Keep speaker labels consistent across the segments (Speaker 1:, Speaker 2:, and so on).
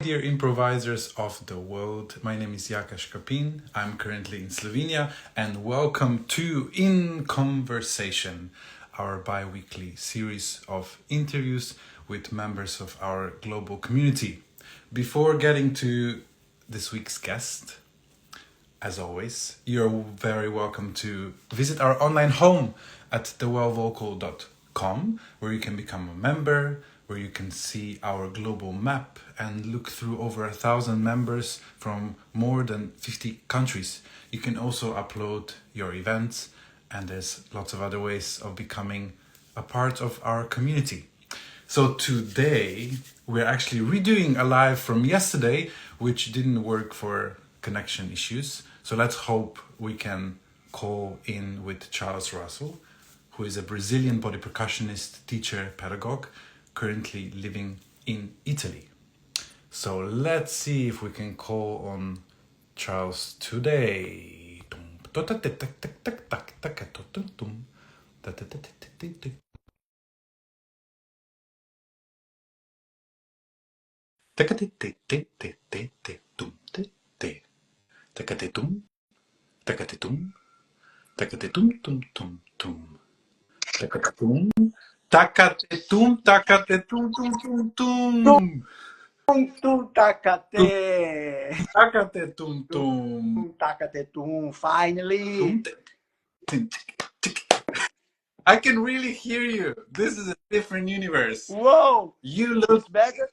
Speaker 1: Dear improvisers of the world, my name is Jaka Škapin. I'm currently in Slovenia, and welcome to In Conversation, our bi-weekly series of interviews with members of our global community. Before getting to this week's guest, as always, you're very welcome to visit our online home at thewellvocal.com, where you can become a member, where you can see our global map and look through over 1,000 members from more than 50 countries. You can also upload your events, and there's lots of other ways of becoming a part of our community. So today we're actually redoing a live from yesterday, which didn't work for connection issues. So let's hope we can call in with Charles Russell, who is a Brazilian body percussionist, teacher, pedagogue, currently living in Italy. So let's see if we can call on Charles today.
Speaker 2: Tum takate.
Speaker 1: Takate tum tum.
Speaker 2: Tum takate tum. Finally.
Speaker 1: I can really hear you. This is a different universe.
Speaker 2: Whoa.
Speaker 1: You
Speaker 2: It's
Speaker 1: look
Speaker 2: better.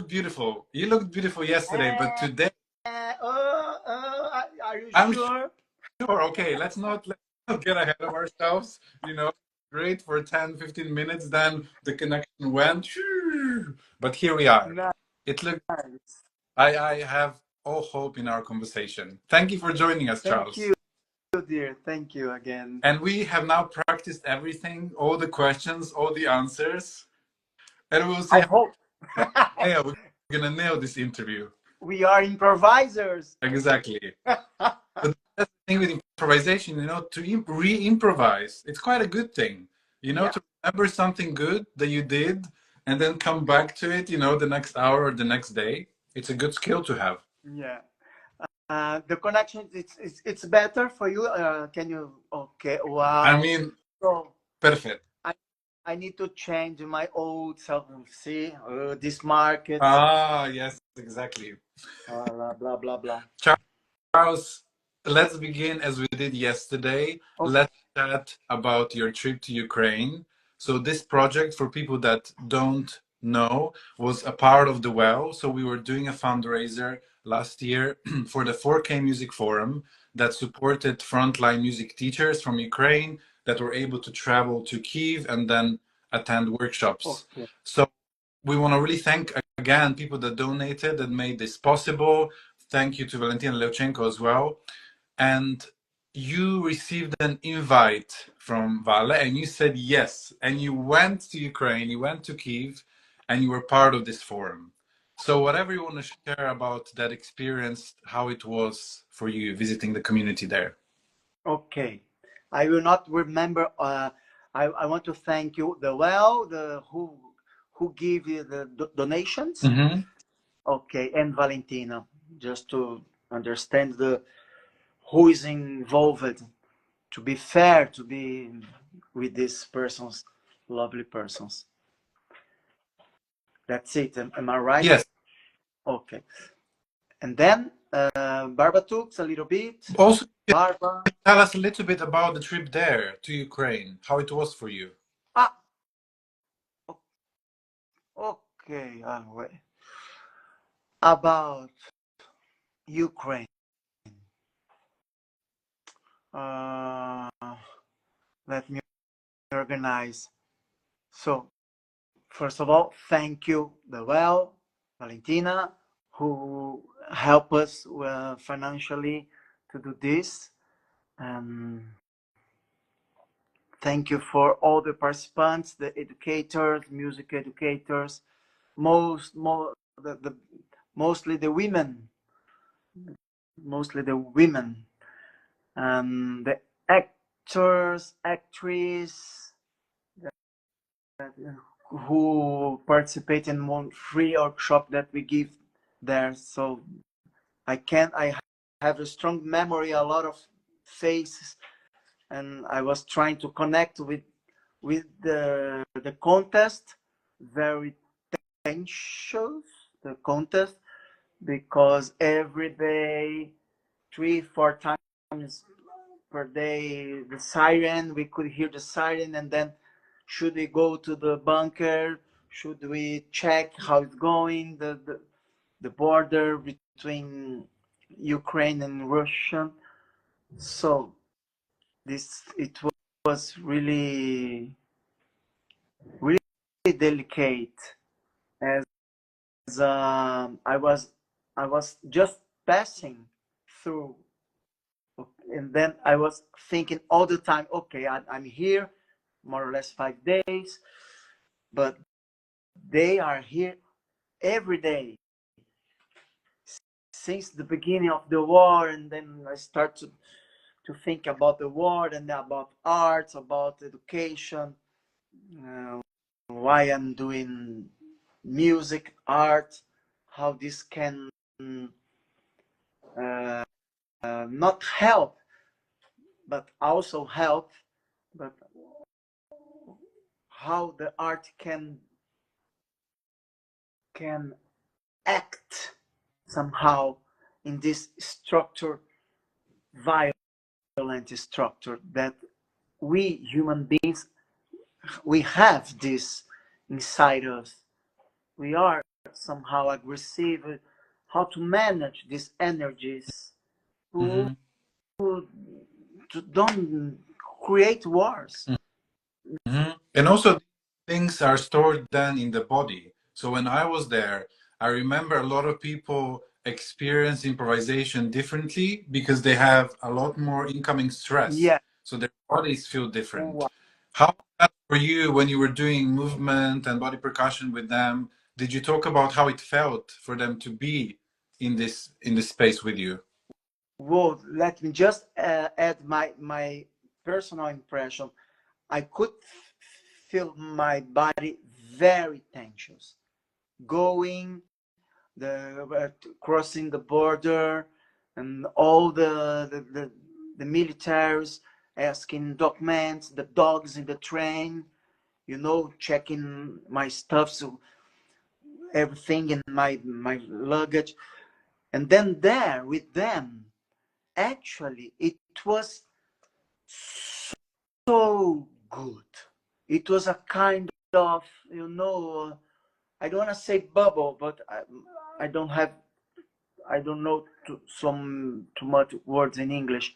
Speaker 1: beautiful. You looked beautiful yesterday, but today
Speaker 2: Are you
Speaker 1: I'm
Speaker 2: sure?
Speaker 1: sure. Okay, let's not get ahead of ourselves. Great for 10-15 minutes, then the connection went. But here we are.
Speaker 2: Nice.
Speaker 1: It looked I have all hope in our conversation. Thank you for joining us, Charles.
Speaker 2: Thank you, dear. Thank you again.
Speaker 1: And we have now practiced everything, all the questions, all the answers. And we'll see
Speaker 2: I hope.
Speaker 1: we're gonna nail this interview.
Speaker 2: We are improvisers.
Speaker 1: Exactly. But that's the thing with improvisation, to re-improvise. It's quite a good thing,
Speaker 2: Yeah.
Speaker 1: to remember something good that you did and then come back to it, the next hour or the next day. It's a good skill to have.
Speaker 2: Yeah. The connection, it's better for you. Can you? Okay. Wow.
Speaker 1: I mean,
Speaker 2: So
Speaker 1: perfect.
Speaker 2: I need to change my old self. See, this market.
Speaker 1: Ah, yes, exactly.
Speaker 2: Blah blah blah blah.
Speaker 1: Charles, let's begin as we did yesterday.
Speaker 2: Okay.
Speaker 1: Let's chat about your trip to Ukraine. So this project, for people that don't know, was a part of the Well. So we were doing a fundraiser last year for the 4K Music Forum that supported frontline music teachers from Ukraine that were able to travel to Kyiv and then attend workshops.
Speaker 2: Okay.
Speaker 1: So we want to really thank again people that donated, that made this possible. Thank you to Valentina Leochenko as well. And you received an invite from Vale and you said yes. And you went to Ukraine, you went to Kyiv, and you were part of this forum. So whatever you want to share about that experience, how it was for you visiting the community there.
Speaker 2: Okay. I will not remember. I want to thank you. Who give you the donations.
Speaker 1: Mm-hmm.
Speaker 2: Okay, and Valentina, just to understand who is involved. To be fair, to be with these persons, lovely persons. That's it. Am I right?
Speaker 1: Yes.
Speaker 2: Okay. And then Barbara talks a little bit.
Speaker 1: Also,
Speaker 2: Barbara,
Speaker 1: tell us a little bit about the trip there to Ukraine, how it was for you.
Speaker 2: Okay. Wait. About Ukraine. Let me organize. So, first of all, thank you, Valentina, who helped us financially to do this. Thank you for all the participants, the educators, music educators, mostly the women, and the actors, actresses who participate in one free workshop that we give there. So I have a strong memory, a lot of faces, and I was trying to connect with the contest. Very tensions, the contest, because every day, 3-4 times per day, the siren, we could hear the siren, and then should we go to the bunker? Should we check how it's going, the border between Ukraine and Russia? So it was really, really delicate, as I was just passing through, and then I was thinking all the time, okay, I'm here more or less 5 days, but they are here every day since the beginning of the war. And then I start to think about the war and about arts, about education, why I'm doing music, art, how this can not help, but also help, but how the art can act somehow in this structure, violent structure, that we human beings, we have this inside us. We are somehow aggressive. How to manage these energies to,
Speaker 1: Mm-hmm.
Speaker 2: to don't create wars.
Speaker 1: Mm-hmm. And also, things are stored then in the body. So when I was there, I remember a lot of people experience improvisation differently because they have a lot more incoming stress.
Speaker 2: Yeah.
Speaker 1: So their bodies feel different.
Speaker 2: Wow.
Speaker 1: How was that for you when you were doing movement and body percussion with them? Did you talk about how it felt for them to be in this space with you?
Speaker 2: Whoa, let me just add my personal impression. I could feel my body very tense, going the crossing the border, and all the militaries asking documents, the dogs in the train, checking my stuff, so everything in my luggage. And then there with them, actually it was so good. It was a kind of, I don't want to say bubble, but I don't have, I don't know too much words in English,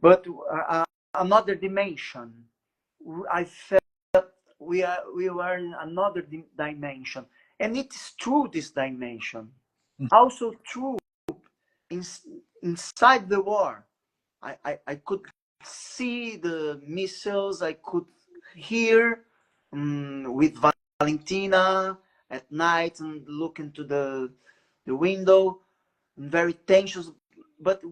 Speaker 2: but another dimension. I felt we were in another dimension, and it is true, this dimension. Also true in, inside the war. I could see the missiles. I could hear with Valentina at night and look into the window, very tense, but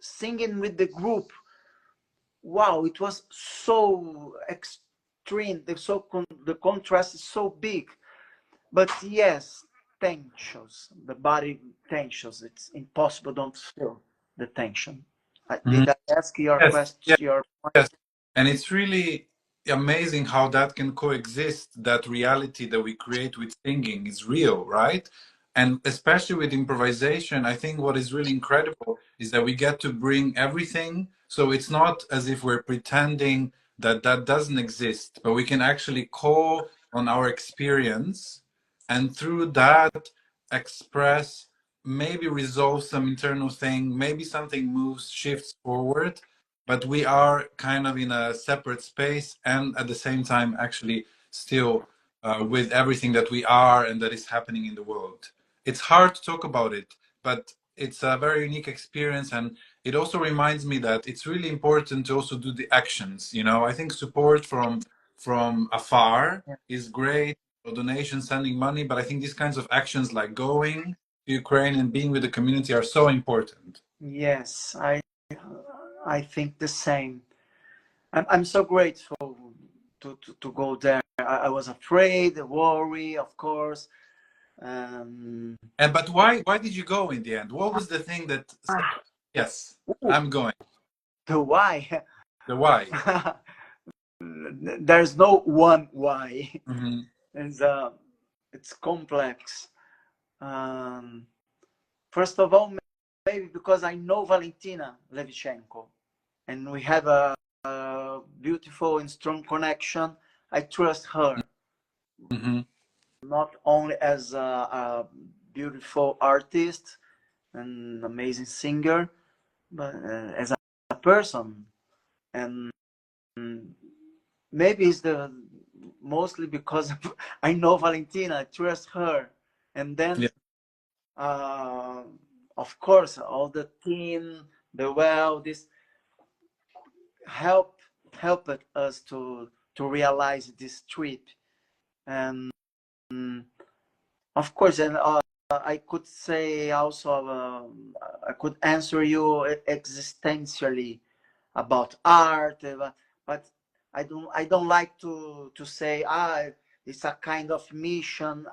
Speaker 2: singing with the group. Wow, it was so extreme. The contrast is so big. But yes, tensions, the body tensions. It's impossible don't feel the tension. Did I ask your
Speaker 1: Yes,
Speaker 2: question? Your
Speaker 1: yes. And it's really amazing how that can coexist. That reality that we create with singing is real, right? And especially with improvisation, I think what is really incredible is that we get to bring everything. So it's not as if we're pretending that that doesn't exist, but we can actually call on our experience and through that express, maybe resolve some internal thing, maybe something moves, shifts forward, but we are kind of in a separate space and at the same time actually still with everything that we are and that is happening in the world. It's hard to talk about it, but it's a very unique experience, and it also reminds me that it's really important to also do the actions. I think support from afar
Speaker 2: Yeah.
Speaker 1: is great, or donations, sending money, but I think these kinds of actions like going to Ukraine and being with the community are so important.
Speaker 2: Yes, I think the same. I'm so grateful to go there. I was afraid, worry, of course, Um,
Speaker 1: And but why did you go in the end? What was the thing that said,
Speaker 2: ah,
Speaker 1: yes,
Speaker 2: ooh,
Speaker 1: I'm going?
Speaker 2: the why.
Speaker 1: The why?
Speaker 2: There's no one why.
Speaker 1: Hmm.
Speaker 2: It's it's complex. Um, First of all, maybe because I know Valentina Levichenko, and we have a beautiful and strong connection. I trust her,
Speaker 1: Hmm.
Speaker 2: not only as a beautiful artist and amazing singer, but as a person. And maybe it's the mostly because I know Valentina, I trust her, and then
Speaker 1: Yeah.
Speaker 2: uh, of course all the team, the well, this help helped us to realize this trip. And of course, and I could say also, I could answer you existentially about art, but I don't like to say it's a kind of mission.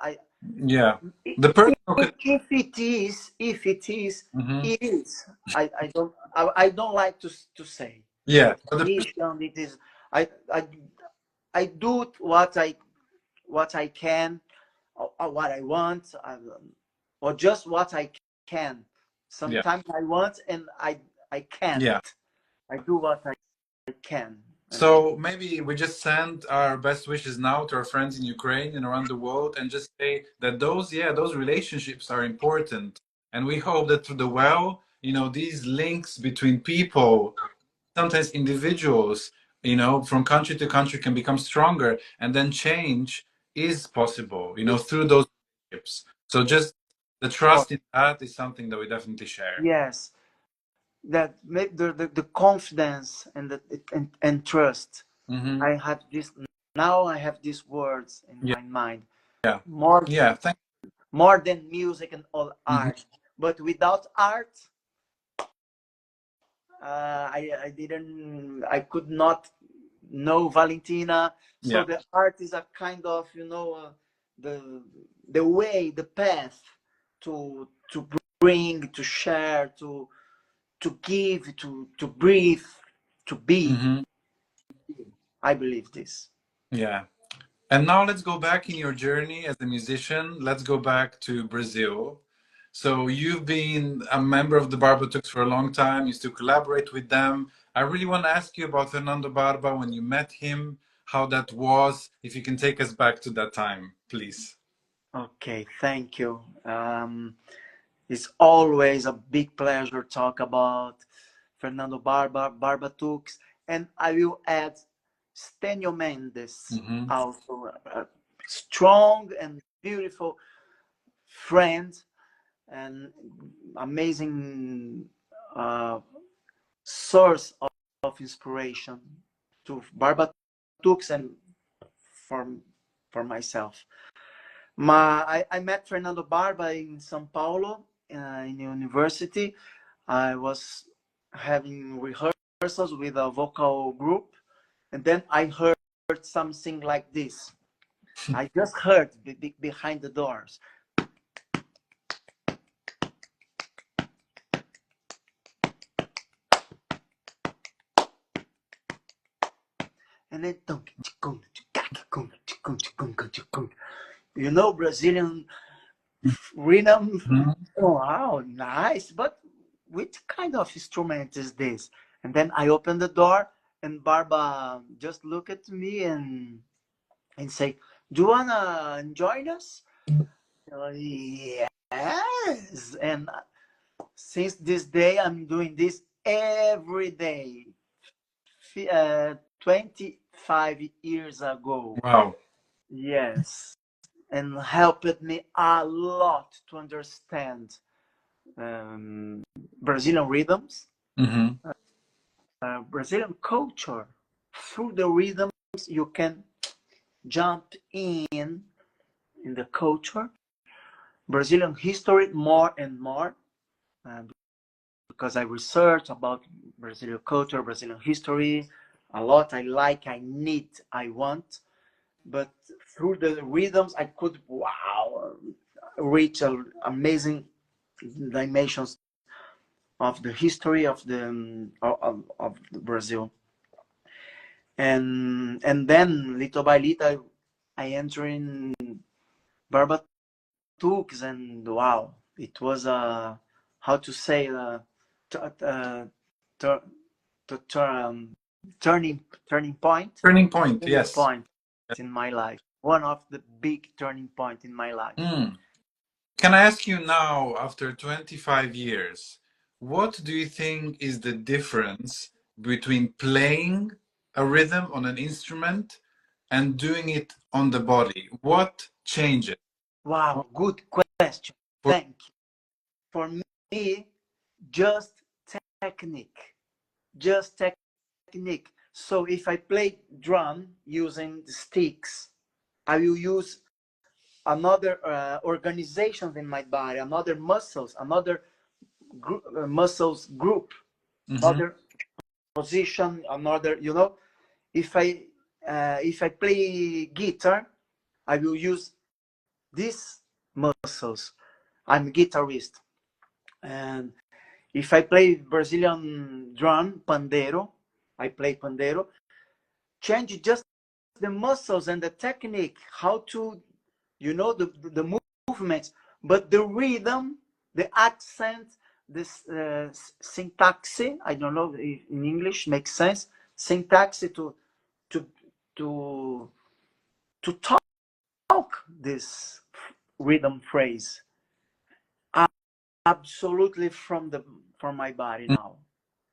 Speaker 1: Yeah. The personal.
Speaker 2: If it is,
Speaker 1: Hmm.
Speaker 2: it is. I don't like to say
Speaker 1: Yeah.
Speaker 2: it's
Speaker 1: But
Speaker 2: a mission. It is. I do what I can, or what I want, or just what I can.
Speaker 1: yeah.
Speaker 2: Sometimes I want and I can't.
Speaker 1: Yeah.
Speaker 2: I do what I can. And
Speaker 1: So maybe we just send our best wishes now to our friends in Ukraine and around the world and just say that those relationships are important. And we hope that through the well, these links between people, sometimes individuals, from country to country can become stronger and then change is possible, through those relationships. So just the
Speaker 2: oh,
Speaker 1: trust in that is something that we definitely share.
Speaker 2: yes, that make the confidence and and trust.
Speaker 1: Hmm.
Speaker 2: I have this now. I have these words in
Speaker 1: Yeah.
Speaker 2: my mind
Speaker 1: Yeah.
Speaker 2: more
Speaker 1: Yeah. Thank.
Speaker 2: more than music and all
Speaker 1: Mhm.
Speaker 2: art. But without art, I could not know Valentina. So
Speaker 1: Yeah.
Speaker 2: the art is a kind of the the way, the path to bring, to share, to give, to breathe, to be.
Speaker 1: Hmm.
Speaker 2: I believe this.
Speaker 1: Yeah. And now let's go back in your journey as a musician. Let's go back to Brazil. So you've been a member of the Barbatuks for a long time. You still collaborate with them. I really want to ask you about Fernando Barba when you met him, how that was. If you can take us back to that time, please.
Speaker 2: Okay, thank you. It's always a big pleasure to talk about Fernando Barbatux, and I will add Stenio Mendes,
Speaker 1: Hmm.
Speaker 2: also a strong and beautiful friend and amazing uh, source of inspiration to Barbatux and for myself. I met Fernando Barba in São Paulo in university. I was having rehearsals with a vocal group, and then I heard something like this. I just heard behind the doors, and then Brazilian rhythm. Oh, wow, nice. But which kind of instrument is this? And then I opened the door, and Barba just looked at me and say, "Do you wanna join us?" Yes. And since this day, I'm doing this every day. 25 years ago.
Speaker 1: Wow.
Speaker 2: Yes. And helped me a lot to understand Brazilian rhythms,
Speaker 1: Hmm.
Speaker 2: Brazilian culture. Through the rhythms, you can jump in the culture, Brazilian history more and more, uh, because I research about Brazilian culture, Brazilian history a lot. I like, I need, I want. But through the rhythms, I could, wow, reach amazing dimensions of the history of Brazil. And then little by little I enter in Barbatux, and wow, it was a how to say turning point.
Speaker 1: Turning point, yes.
Speaker 2: In my life, one of the big turning point in my life.
Speaker 1: Can I ask you now, after 25 years, what do you think is the difference between playing a rhythm on an instrument and doing it on the body? What changes?
Speaker 2: Wow, good question. Thank you. For me, just technique. Just technique. So if I play drum using the sticks, I will use another organizations in my body, another muscles, another muscles group, another position, another, you know. If I play guitar, I will use these muscles. I'm a guitarist. And if I play Brazilian drum, pandeiro, I play pandeiro, change just the muscles and the technique, how to, you know, the movements, but the rhythm, the accent, this syntax, I don't know if in English makes sense, syntax to to to talk this rhythm phrase absolutely from my body now.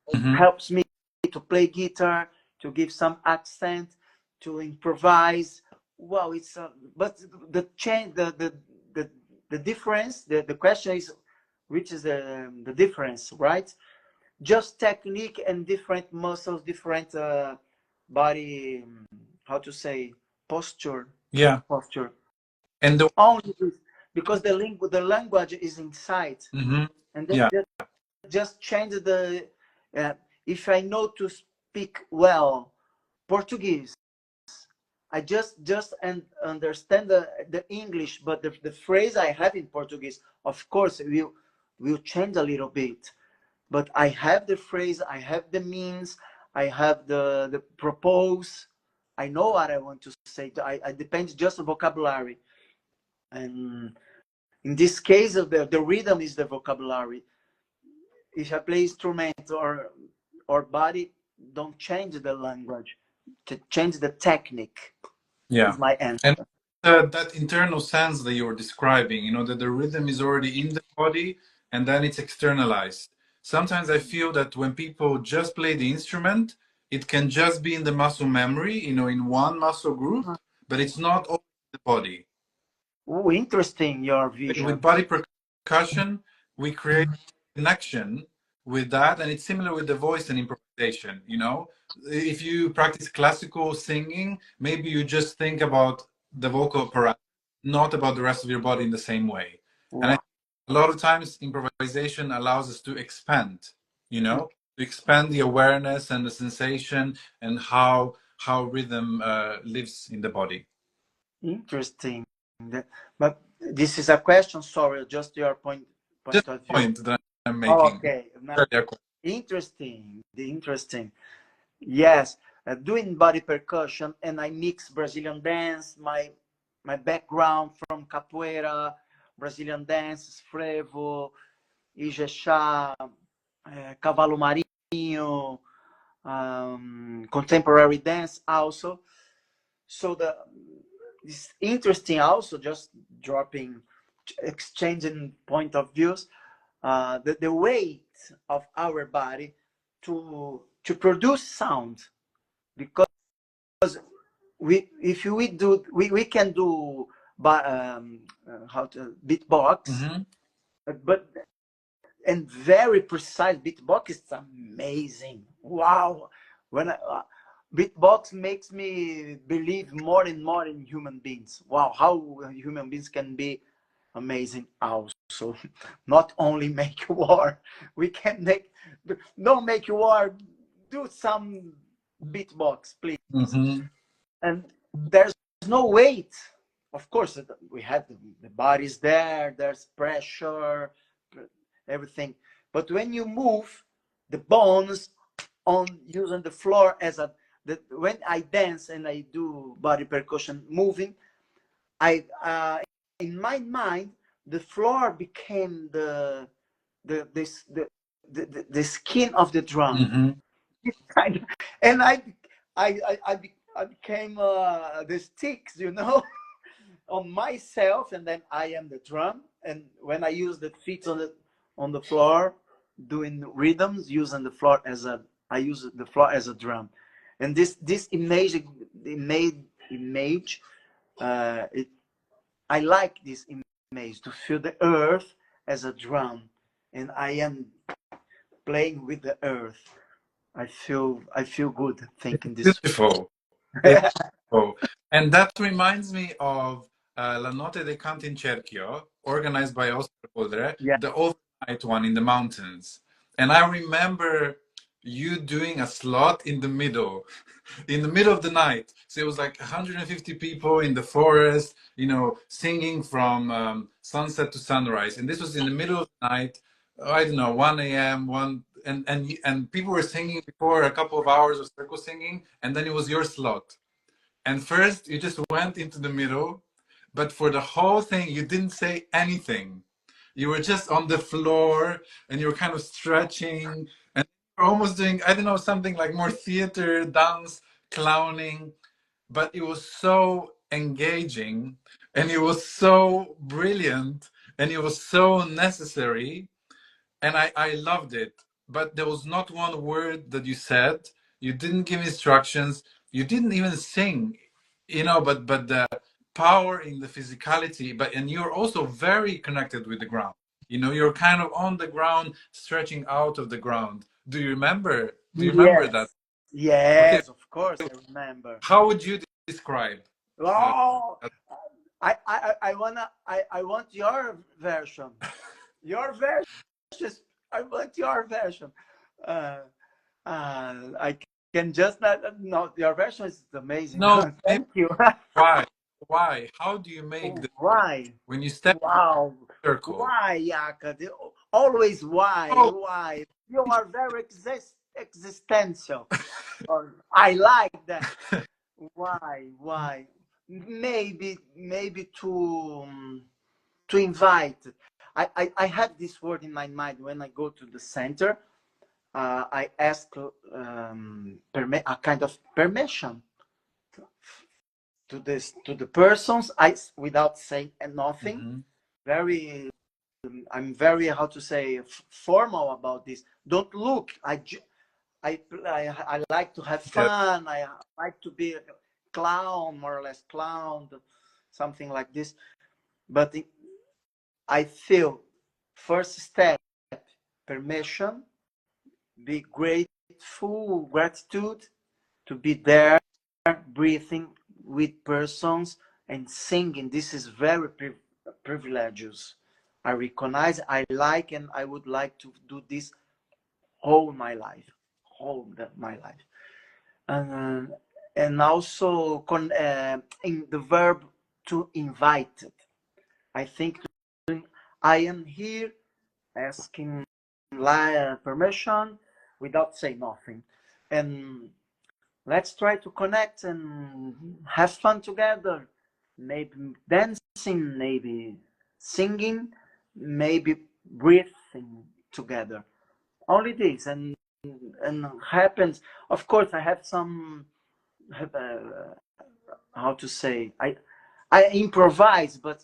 Speaker 2: It helps me to play guitar, to give some accent, to improvise. Wow, it's but the change, the difference, the question is, which is the difference, right? Just technique and different muscles, different body, how to say, posture.
Speaker 1: Yeah.
Speaker 2: Posture.
Speaker 1: And
Speaker 2: only because the language is inside, and then just change the. If I know to speak well Portuguese, I just understand the English, but the phrase I have in Portuguese, of course, will change a little bit. But I have the phrase, I have the means, I have the propose. I know what I want to say. I depend just on vocabulary. And in this case, the rhythm is the vocabulary. If I play instrument or body, don't change the language, to change the technique.
Speaker 1: Yeah,
Speaker 2: is my answer.
Speaker 1: And that internal sense that you're describing, you know, that the rhythm is already in the body and then it's externalized. Sometimes I feel that when people just play the instrument, it can just be in the muscle memory, you know, in one muscle group, but it's not all in the body.
Speaker 2: Oh, interesting, your vision.
Speaker 1: With body percussion, we create connection with that, and it's similar with the voice and improvisation, you know. If you practice classical singing, maybe you just think about the vocal apparatus, not about the rest of your body in the same way. Wow. And a lot of times improvisation allows us to expand, you know, to expand the awareness and the sensation and how rhythm lives in the body.
Speaker 2: Interesting. But this is a question, sorry, just your point
Speaker 1: just
Speaker 2: of view.
Speaker 1: Point that I'm making.
Speaker 2: Oh, okay. Interesting. Yes, doing body percussion, and I mix Brazilian dance, my background from capoeira, Brazilian dance, frevo, Ijexá, cavalo marinho, contemporary dance also. So it's interesting also, just dropping, exchanging point of views, the weight of our body to produce sound, because we can do how to beatbox, but and very precise beatbox is amazing. Wow, when beatbox makes me believe more and more in human beings. Wow, how human beings can be amazing also. Not only make war, we can don't make war, do some beatbox, please. And there's no weight of course, we had the body's there, there's pressure, everything. But when you move the bones on using the floor as a, when I dance and I do body percussion moving, I in my mind the floor became the this the skin of the drum.
Speaker 1: Mm-hmm.
Speaker 2: Kind of, and I became the sticks, you know, on myself, and then I am the drum. And when I use the feet on the floor, doing rhythms, using the floor as a, I use the floor as a drum. And this image, it, I like this image to feel the earth as a drum, and I am playing with the earth. I feel good thinking this.
Speaker 1: Beautiful. It's beautiful. And that reminds me of La Notte dei Canti in Cerchio, organized by Oscar Poldre,
Speaker 2: Yeah.
Speaker 1: the overnight one in the mountains. And I remember you doing a slot in the middle of the night. So it was like 150 people in the forest, you know, singing from sunset to sunrise. And this was in the middle of the night, I don't know, 1 a.m., and people were singing before a couple of hours of circle singing, and then it was your slot. And first you just went into the middle, but for the whole thing you didn't say anything. You were just on the floor and you were kind of stretching and you were almost doing, I don't know, something like more theater, dance, clowning, but it was so engaging and it was so brilliant and it was so necessary, and I loved it. But there was not one word that you said. You didn't give instructions. You didn't even sing, you know. But the power in the physicality. But and you're also very connected with the ground. You know, you're kind of on the ground, stretching out of the ground. Do you remember? Do you remember that?
Speaker 2: Yes.
Speaker 1: Okay,
Speaker 2: Yes, of course I remember.
Speaker 1: how would you describe? Uh,
Speaker 2: Oh,
Speaker 1: that?
Speaker 2: I want your version. Your version. I want your version. Uh, I can just not. No, your version is amazing.
Speaker 1: No, maybe
Speaker 2: Thank you.
Speaker 1: why? Why? How do you make the
Speaker 2: Why?
Speaker 1: when you step in
Speaker 2: Wow.
Speaker 1: the circle?
Speaker 2: Why, Yaka? Always why?
Speaker 1: Oh,
Speaker 2: Why? You are very existential. Or I like that. Why? Why? Maybe to invite. I have this word in my mind when I go to the center. I ask a kind of permission to the persons. I without saying nothing.
Speaker 1: mhm.
Speaker 2: Very. I'm very, how to say, formal about this. Don't look. I like to have
Speaker 1: Yeah.
Speaker 2: fun. I like to be a clown, more or less clown, something like this. But I feel first step, permission, be grateful, gratitude to be there, breathing with persons and singing. This is very privilegious. I recognize, I like, and I would like to do this whole my life, my life. And and also in the verb to invite. I think I am here asking permission without saying nothing, and let's try to connect and have fun together. Maybe dancing, maybe singing, maybe breathing together. Only this, and happens. Of course, I have some. How to say? I improvise, but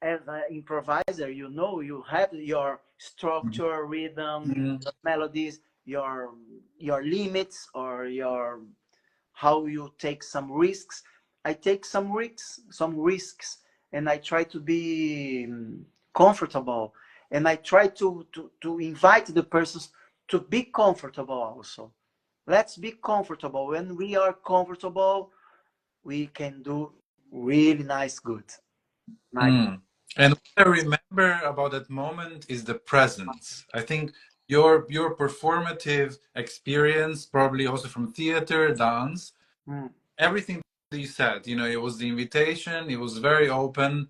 Speaker 2: as an improviser, you know, you have your structure, rhythm,
Speaker 1: Mhm.
Speaker 2: your melodies, your limits, or your how you take some risks. I take some risks, and I try to be comfortable, and I try to invite the persons to be comfortable also. Let's be comfortable. When we are comfortable, we can do really nice good. Nice.
Speaker 1: Mm. And what I remember about that moment is the presence. I think your performative experience, probably also from theater, dance,
Speaker 2: Mm.
Speaker 1: everything you said, you know, it was the invitation, it was very open,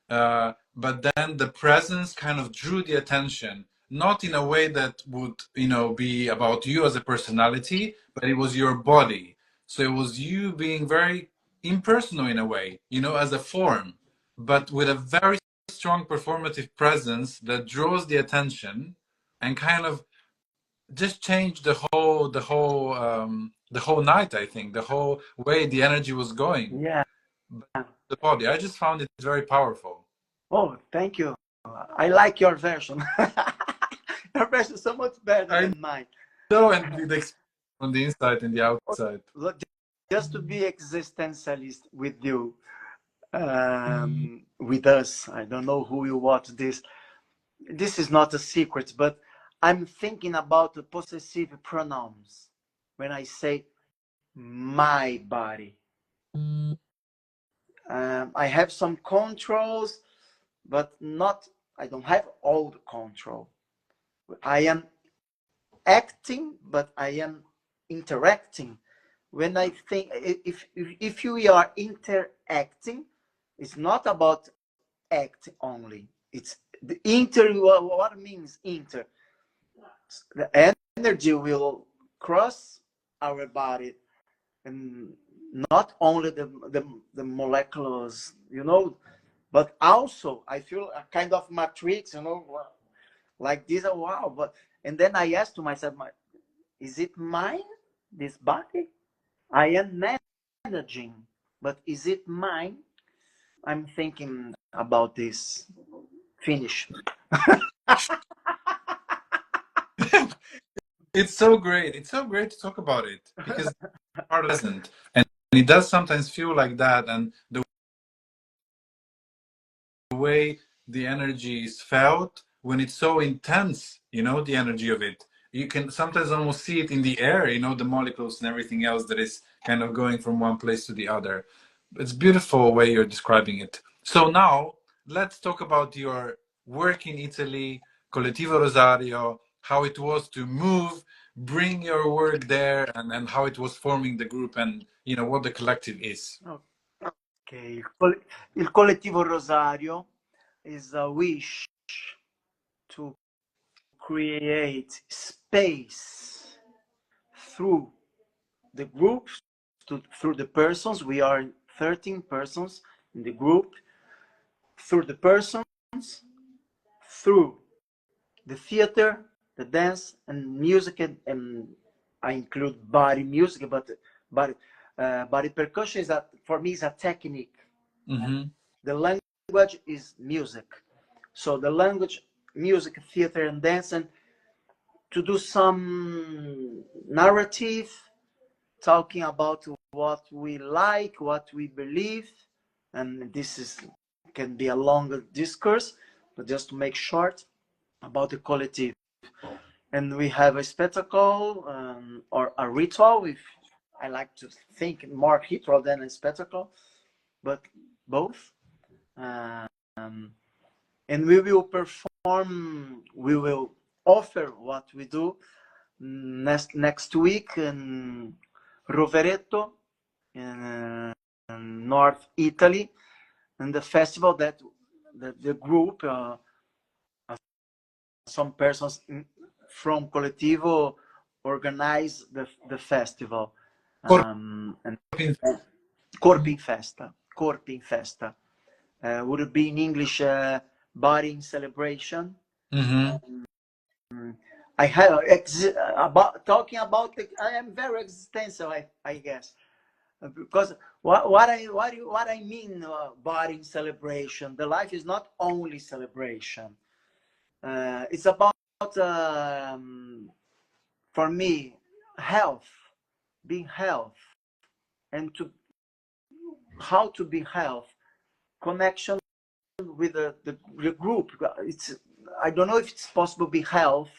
Speaker 1: but then the presence kind of drew the attention, not in a way that would, you know, be about you as a personality, but it was your body. So it was you being very impersonal in a way, you know, as a form, but with a very strong performative presence that draws the attention and kind of just changed the whole night. I think the whole way the energy was going,
Speaker 2: Yeah.
Speaker 1: the body. I just found it very powerful.
Speaker 2: Oh, thank you. I like your version. Your version is so much better
Speaker 1: I
Speaker 2: than mine.
Speaker 1: know, and with the experience on the inside and the outside.
Speaker 2: Look, just to be existentialist with you, with us, I don't know who will watch this. This is not a secret, but I'm thinking about the possessive pronouns when I say my body. I have some controls, but not, I don't have all the control. I am acting, but I am interacting. When I think, if you are interacting, it's not about act only. It's the inter. What means inter? The energy will cross our body, and not only the molecules, you know, but also I feel a kind of matrix, you know, like this. Wow! But and then I asked to myself, is it mine? This body? I am managing, but is it mine? I'm thinking about this. Finish.
Speaker 1: It's so great. It's so great to talk about it because it's part of present, and it does sometimes feel like that. And the way the energy is felt when it's so intense, you know, the energy of it. You can sometimes almost see it in the air, you know, the molecules and everything else that is kind of going from one place to the other. It's beautiful way you're describing it. So now let's talk about your work in Italy, Collettivo Rosario, how it was to move, bring your work there, and how it was forming the group and, you know, what the collective is.
Speaker 2: Okay. Il collettivo Rosario is a wish to create space through the groups, through the persons. We are 13 persons in the group, through the persons, through the theater, the dance, and music, and I include body music, but body percussion is for me is a technique.
Speaker 1: Mm-hmm.
Speaker 2: The language is music. So the language, music, theater, and dance, and to do some narrative, talking about what we like, what we believe, and this is can be a longer discourse, but just to make short about the collective. And we have a spectacle or a ritual. If I like to think more ritual than a spectacle, but both. And we will perform. We will offer what we do next week in Rovereto, in North Italy, and the festival that the group, some persons from Collettivo organize the festival. And CorpInFesta. CorpInFesta. Would it be in English body in celebration?
Speaker 1: Mm-hmm.
Speaker 2: I have about talking about I am very existential, I guess, because what I mean body in celebration. The life is not only celebration. It's about for me health, being health, and to how to be health, connection with the group. It's I don't know if it's possible to be healthily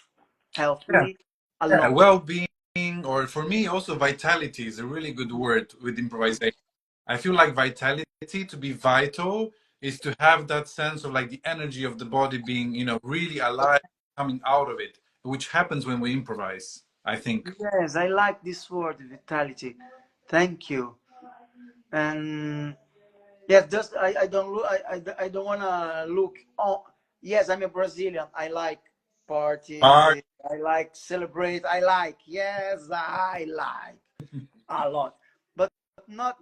Speaker 1: Yeah,
Speaker 2: alone.
Speaker 1: well-being, or for me also vitality is a really good word with improvisation. I feel like vitality, to be vital, is to have that sense of like the energy of the body being, you know, really alive, coming out of it, which happens when we improvise, I think.
Speaker 2: Yes, I like this word, vitality. Thank you. And yes, just I don't look, I don't want to look on. Yes, I'm a Brazilian. I like
Speaker 1: Are
Speaker 2: party. I like celebrate. I like, yes, I like a lot. But not,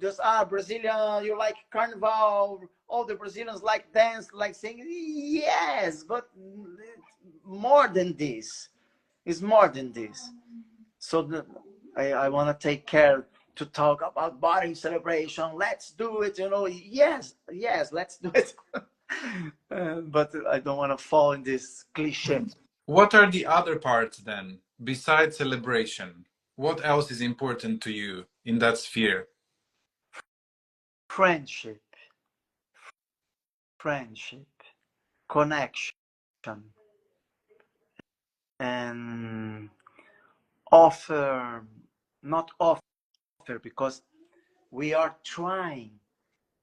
Speaker 2: just Brazilian, you like carnival. All the Brazilians like dance, like singing. Yes, but more than this. It's more than this. So I want to take care to talk about body celebration. Let's do it. Yes, yes, let's do it. But I don't want to fall in this cliche.
Speaker 1: what are the other parts then, besides celebration? What else is important to you in that sphere?
Speaker 2: Friendship, friendship, connection, and offer, not offer, because we are trying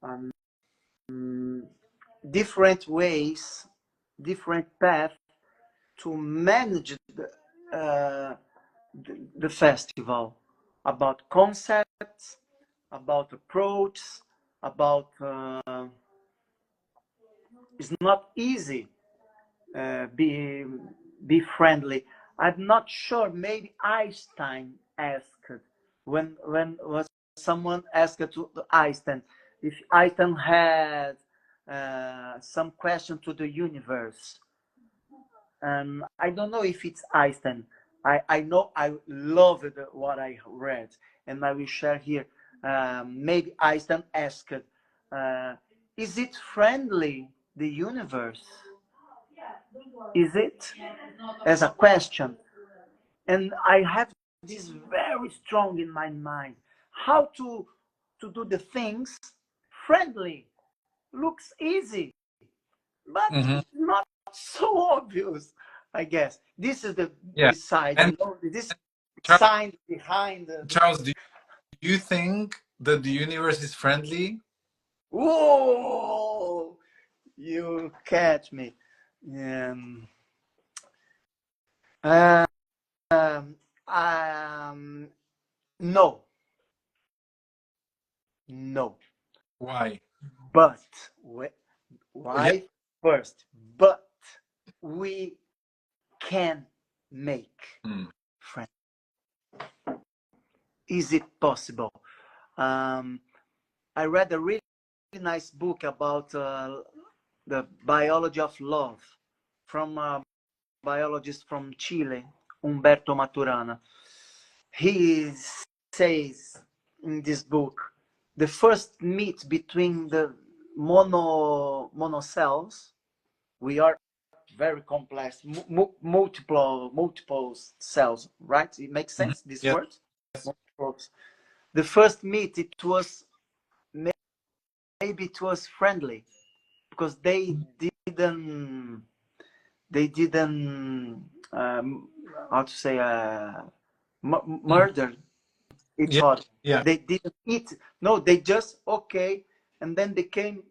Speaker 2: um, different ways, different paths to manage the festival, about concepts, about approach, about it's not easy be friendly. I'm not sure. Maybe Einstein asked when was someone asked to Einstein if Einstein had some question to the universe. I don't know if it's Einstein. I know I loved what I read, and I will share here. Maybe Einstein asked, "Is it friendly, the universe? Is it?" As a question, and I have this very strong in my mind. How to do the things friendly looks easy, but
Speaker 1: Hmm.
Speaker 2: not so obvious. I guess this is the
Speaker 1: Yeah.
Speaker 2: side,
Speaker 1: And
Speaker 2: this
Speaker 1: Charles,
Speaker 2: sign behind
Speaker 1: Charles, do you think that the universe is friendly?
Speaker 2: Whoa, you catch me. Um, um, um, no, no,
Speaker 1: Why?
Speaker 2: but
Speaker 1: Yeah.
Speaker 2: why first? But we can make
Speaker 1: Mm.
Speaker 2: friends. Is it possible? Um, I read a really nice book about the biology of love from a biologist from Chile, Humberto Maturana. He says in this book the first meet between the monocells. We are very complex, multiple cells, right? It makes
Speaker 1: Mhm.
Speaker 2: sense, this
Speaker 1: Yes.
Speaker 2: word? Multiples. The first meet, it was maybe it was friendly because didn't they didn't how to say
Speaker 1: Mhm.
Speaker 2: murder each
Speaker 1: Yeah.
Speaker 2: other.
Speaker 1: Yeah.
Speaker 2: They didn't eat. No, they just okay, and then became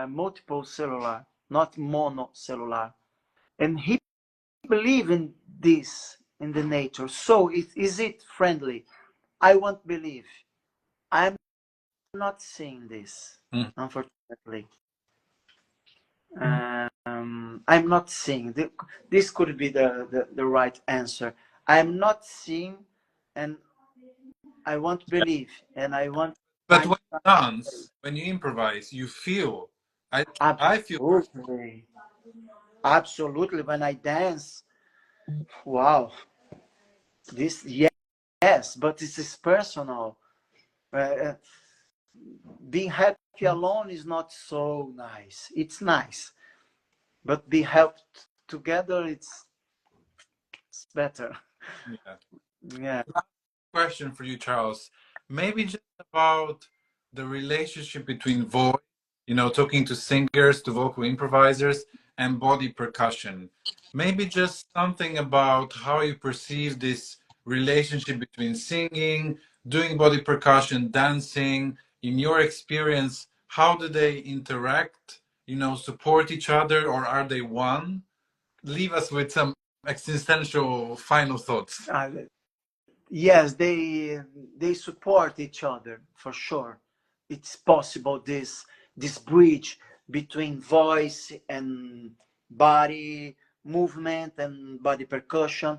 Speaker 2: multiple cellular, not monocellular. And he believe in this, in the nature. So is it friendly? I won't believe. I'm not seeing this,
Speaker 1: Mm.
Speaker 2: unfortunately. I'm not seeing. This could be the right answer. I'm not seeing, and I won't believe, and I want
Speaker 1: But when you
Speaker 2: Einstein.
Speaker 1: dance, when you improvise, you feel. I feel.
Speaker 2: Absolutely, absolutely. When I dance, wow, this yes, but this is personal. Uh, being happy alone is not so nice. It's nice, but be helped together, it's better.
Speaker 1: Yeah.
Speaker 2: Yeah.
Speaker 1: Question for you, Charles. Maybe just about the relationship between voice, talking to singers, to vocal improvisers, and body percussion. Maybe just something about how you perceive this relationship between singing, doing body percussion, dancing. In your experience, how do they interact? Support each other, or are they one? Leave us with some existential final thoughts.
Speaker 2: Uh, yes, they support each other for sure. It's possible this bridge between voice and body movement and body percussion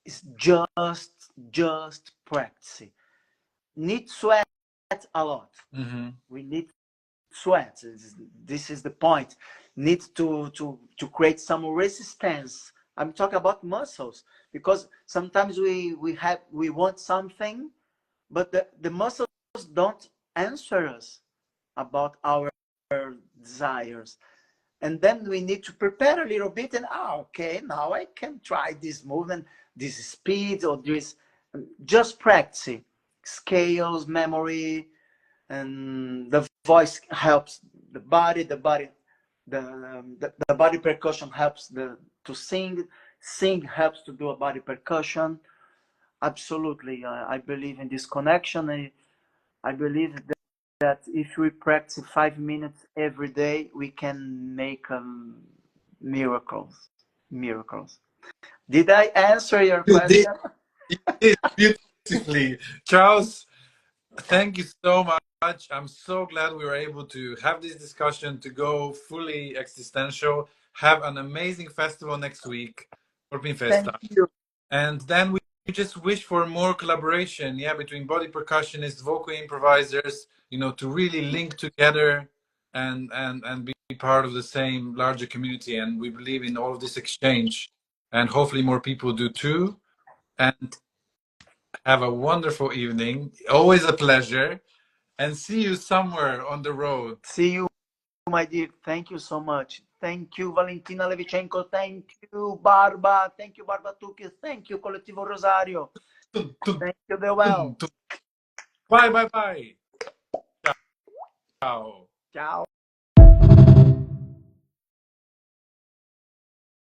Speaker 2: is just practice. Need sweat a lot.
Speaker 1: Mm-hmm.
Speaker 2: We need sweat. This is the point. Need to create some resistance. I'm talking about muscles because sometimes we want something, but the muscles don't answer us about our desires. And then we need to prepare a little bit and okay, now I can try this movement, this speed, or this. Just practice scales, memory, and the voice helps the body percussion helps to sing helps to do a body percussion. Absolutely, I believe in this connection. I believe that if we practice 5 minutes every day, we can make miracles. Did I answer your
Speaker 1: You did,
Speaker 2: question?
Speaker 1: you did beautifully. Charles, thank you so much. I'm so glad we were able to have this discussion, to go fully existential. Have an amazing festival next week,
Speaker 2: Thank
Speaker 1: CorpInFesta.
Speaker 2: you.
Speaker 1: And then we just wish for more collaboration, yeah, between body percussionists, vocal improvisers, to really link together and be part of the same larger community. And we believe in all of this exchange, and hopefully more people do too. And have a wonderful evening. Always a pleasure. And see you somewhere on the road.
Speaker 2: See you, my dear. Thank you so much. Thank you, Valentina Levichenko. Thank you, Barba. Thank you, Barba Tukis. Thank you, Colectivo Rosario.
Speaker 1: Tum, tum,
Speaker 2: Thank you, Dewell.
Speaker 1: tum. Bye, bye, bye. Ciao.
Speaker 2: Ciao.